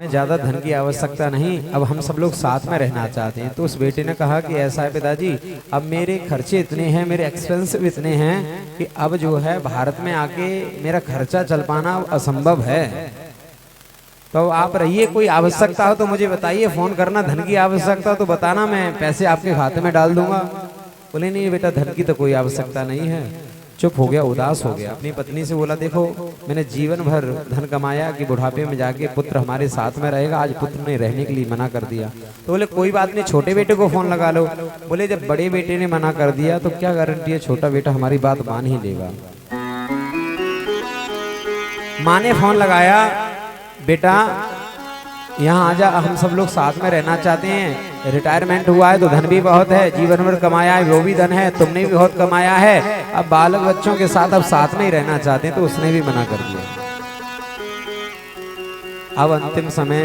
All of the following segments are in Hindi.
हमें ज़्यादा धन की आवश्यकता नहीं, अब हम सब लोग साथ में रहना चाहते हैं। तो उस बेटे ने कहा कि ऐसा है पिताजी, अब मेरे खर्चे इतने हैं, मेरे एक्सपेंसिव इतने हैं कि अब जो है भारत में आके मेरा खर्चा चल पाना असंभव है। तो आप रहिए, कोई आवश्यकता हो तो मुझे बताइए, फोन करना, धन की आवश्यकता हो तो बताना, मैं पैसे आपके खाते में डाल दूंगा। बोले नहीं बेटा, धन की तो कोई आवश्यकता नहीं है। चुप हो गया, उदास हो गया। अपनी पत्नी से बोला, देखो मैंने जीवन भर धन कमाया कि बुढ़ापे में जाके पुत्र हमारे साथ में रहेगा, आज पुत्र ने रहने के लिए मना कर दिया। तो बोले कोई बात नहीं, छोटे बेटे को फोन लगा लो। बोले जब बड़े बेटे ने मना कर दिया तो क्या गारंटी है छोटा बेटा हमारी बात मान ही लेगा। माँ ने फोन लगाया, बेटा यहाँ आजा, हम सब लोग साथ में रहना चाहते हैं, रिटायरमेंट हुआ है तो धन भी बहुत है, जीवन भर कमाया है वो भी धन है, तुमने भी बहुत कमाया है, अब बालक बच्चों के साथ अब साथ में ही रहना चाहते हैं। तो उसने भी मना कर दिया। अब अंतिम समय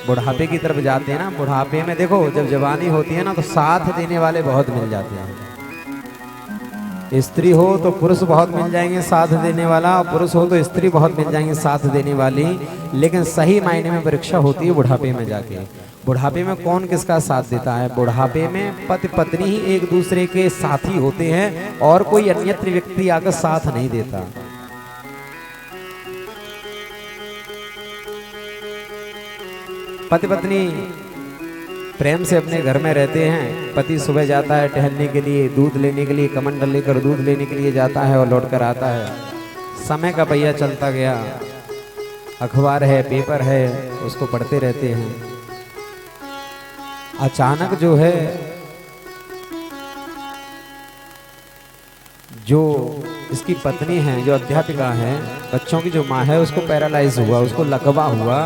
बुढ़ापे की तरफ जाते हैं ना। बुढ़ापे में देखो जब जवानी होती है ना तो साथ देने वाले बहुत मिल जाते हैं। स्त्री हो तो पुरुष बहुत मिल जाएंगे साथ देने वाला, और पुरुष हो तो स्त्री बहुत मिल जाएंगे साथ देने वाली। लेकिन सही मायने में परीक्षा होती है बुढ़ापे में जाके। बुढ़ापे में कौन किसका साथ देता है? बुढ़ापे में पति पत्नी ही एक दूसरे के साथी होते हैं और कोई अन्यत्र व्यक्ति आकर साथ नहीं देता। पति पत्नी प्रेम से अपने घर में रहते हैं। पति सुबह जाता है टहलने के लिए, दूध लेने के लिए, कमंडल लेकर दूध लेने के लिए जाता है और लौट कर आता है। समय का पहिया चलता गया, अखबार है, पेपर है, उसको पढ़ते रहते हैं। अचानक जो है, जो इसकी पत्नी है, जो अध्यापिका है, बच्चों की जो माँ है, उसको पैरालाइज हुआ, उसको लकवा हुआ,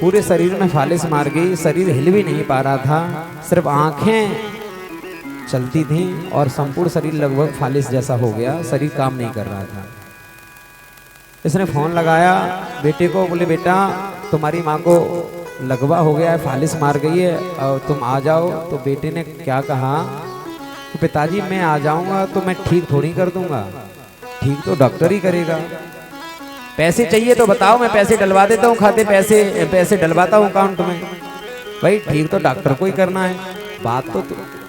पूरे शरीर में फालिस मार गई, शरीर हिल भी नहीं पा रहा था, सिर्फ आंखें चलती थीं और संपूर्ण शरीर लगभग फालिस जैसा हो गया, शरीर काम नहीं कर रहा था। इसने फोन लगाया बेटे को, बोले बेटा तुम्हारी माँ को लगवा हो गया है, फालिस मार गई है और तुम आ जाओ। तो बेटे ने क्या कहा कि पिताजी मैं आ जाऊंगा तो मैं ठीक थोड़ी कर दूंगा, ठीक तो डॉक्टर ही करेगा। पैसे चाहिए तो बताओ, मैं पैसे डलवा देता हूँ खाते, पैसे डलवाता हूँ अकाउंट में। भाई ठीक तो डॉक्टर को ही करना है। बात तो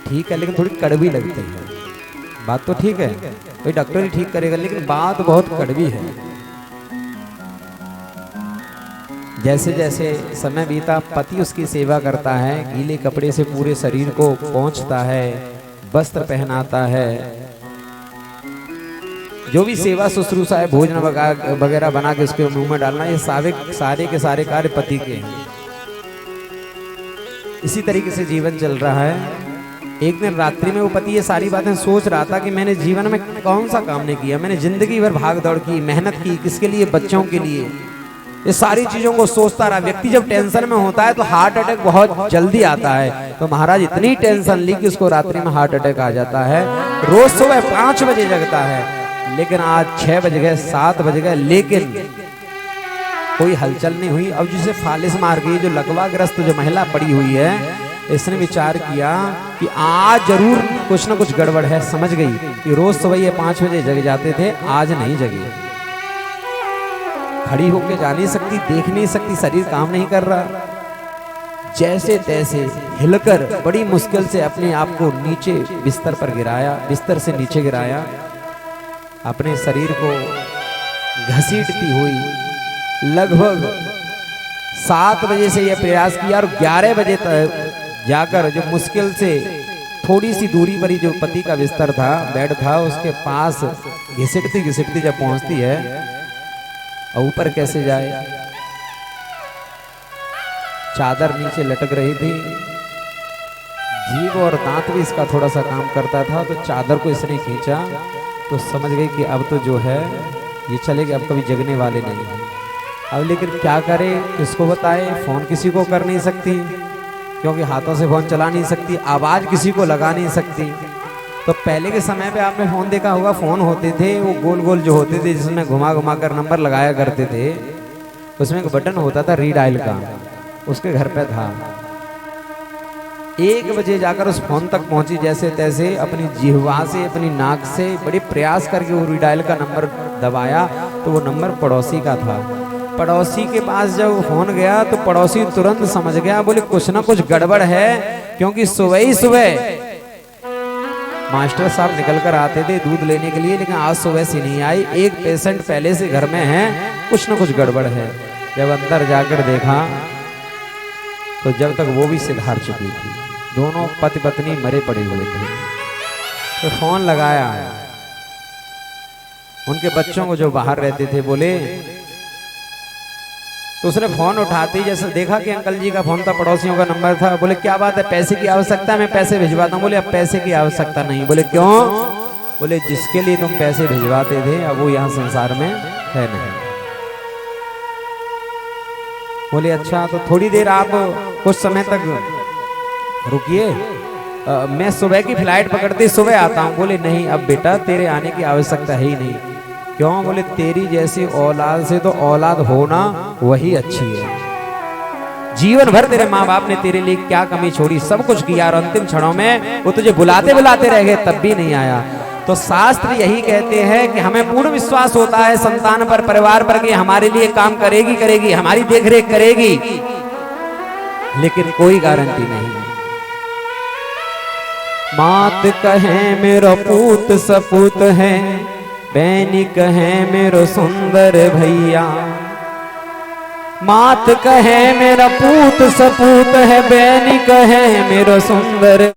ठीक है लेकिन थोड़ी कड़वी लगती है। बात तो ठीक है, भाई डॉक्टर ही ठीक करेगा, लेकिन बात बहुत कड़वी है। जैसे जैसे समय बीता, पति उसकी सेवा करता है, गीले कपड़े से पूरे शरीर को पोंछता है, वस्त्र पहनाता है, जो भी सेवा शुश्रूषा है, भोजन वगैरह बना के उसके मुंह में डालना, ये सारे के सारे कार्य पति के हैं। इसी तरीके से जीवन चल रहा है। एक दिन रात्रि में वो पति ये सारी बातें सोच रहा था कि मैंने जीवन में कौन सा काम नहीं किया, मैंने जिंदगी भर भाग दौड़ की, मेहनत की, किसके लिए? बच्चों के लिए। ये सारी चीजों को सोचता रहा। व्यक्ति जब टेंशन में होता है तो हार्ट अटैक बहुत जल्दी आता है। तो महाराज इतनी टेंशन ली कि उसको रात्रि में हार्ट अटैक आ जाता है। रोज सुबह 5 बजे जगता है, लेकिन आज 6 बज गए, 7 बज गए, लेकिन कोई हलचल नहीं हुई। अब जिसे फालिस मार गई, जो लकवाग्रस्त जो महिला पड़ी हुई है, इसने विचार किया कि आज जरूर कुछ न कुछ गड़बड़ है। समझ गई कि रोज सुबह ये 5 बजे जग जाते थे, आज नहीं जगे। खड़ी होकर जा नहीं सकती, देख नहीं सकती, शरीर काम नहीं कर रहा। जैसे तैसे हिलकर बड़ी मुश्किल से अपने आप को नीचे बिस्तर पर गिराया, बिस्तर से नीचे गिराया, अपने शरीर को घसीटती हुई लगभग 7 बजे से यह प्रयास किया और 11 बजे तक जाकर जो मुश्किल से थोड़ी सी दूरी पर ही जो पति का बिस्तर था, बेड था, उसके पास घिसटती घिसटती जब पहुंचती है, और ऊपर कैसे जाए, चादर नीचे लटक रही थी, जीभ और दांत भी इसका थोड़ा सा काम करता था। तो चादर को इसने खींचा तो समझ गई कि अब तो जो है ये चलेगी, अब कभी जगने वाले नहीं है। अब लेकिन क्या करे, किसको बताए? फोन किसी को कर नहीं सकती, क्योंकि हाथों से फोन चला नहीं सकती, आवाज किसी को लगा नहीं सकती। तो पहले के समय पे आपने फोन देखा होगा, फोन होते थे वो गोल गोल जो होते थे, जिसमें घुमा घुमा कर नंबर लगाया करते थे। उसमें एक बटन होता था रीडायल का, उसके घर पे था। 1 बजे जाकर उस फोन तक पहुंची, जैसे तैसे अपनी जिह्वा से, अपनी नाक से बड़े प्रयास करके वो रीडायल का नंबर दबाया, तो वो नंबर पड़ोसी का था। पड़ोसी के पास जब फोन गया तो पड़ोसी तुरंत समझ गया, बोले कुछ ना कुछ गड़बड़ है, क्योंकि सुबह ही सुबह मास्टर साहब निकल कर आते थे दूध लेने के लिए, लेकिन आज सुबह से नहीं आई। एक पेशेंट पहले से घर में है, कुछ ना कुछ गड़बड़ है। जब अंदर जाकर देखा तो जब तक वो भी सिधार चुकी थी, दोनों पति पत्नी मरे पड़े हुए थे। तो फोन लगाया, उनके बच्चों को जो बाहर रहते थे बोले, तो उसने फोन उठाती जैसे देखा कि अंकल जी का फोन था, पड़ोसियों का नंबर था। बोले क्या बात है, पैसे की आवश्यकता है, मैं पैसे भिजवाता हूँ। बोले अब पैसे की आवश्यकता नहीं। बोले क्यों? बोले जिसके लिए तुम पैसे भिजवाते थे अब वो यहाँ संसार में है नहीं। बोले अच्छा, तो थोड़ी देर आप कुछ समय तक रुकिए, मैं सुबह की फ्लाइट पकड़ते सुबह आता हूँ। बोले नहीं, अब बेटा तेरे आने की आवश्यकता है ही नहीं। क्यों? बोले तेरी जैसी औलाद से तो औलाद होना वही अच्छी है। जीवन भर तेरे माँ बाप ने तेरे लिए क्या कमी छोड़ी, सब कुछ किया, और अंतिम क्षणों में वो तुझे बुलाते बुलाते रह गए, तब भी नहीं आया। तो शास्त्र यही कहते हैं कि हमें पूर्ण विश्वास होता है संतान पर, परिवार पर, कि हमारे लिए काम करेगी, हमारी देखरेख करेगी, लेकिन कोई गारंटी नहीं। मात कहे मेरो पूत सपूत है, बैनी कहे मेरो सुंदर भैया। मात कहे मेरा पूत सपूत है, बैनी कहे मेरो सुंदर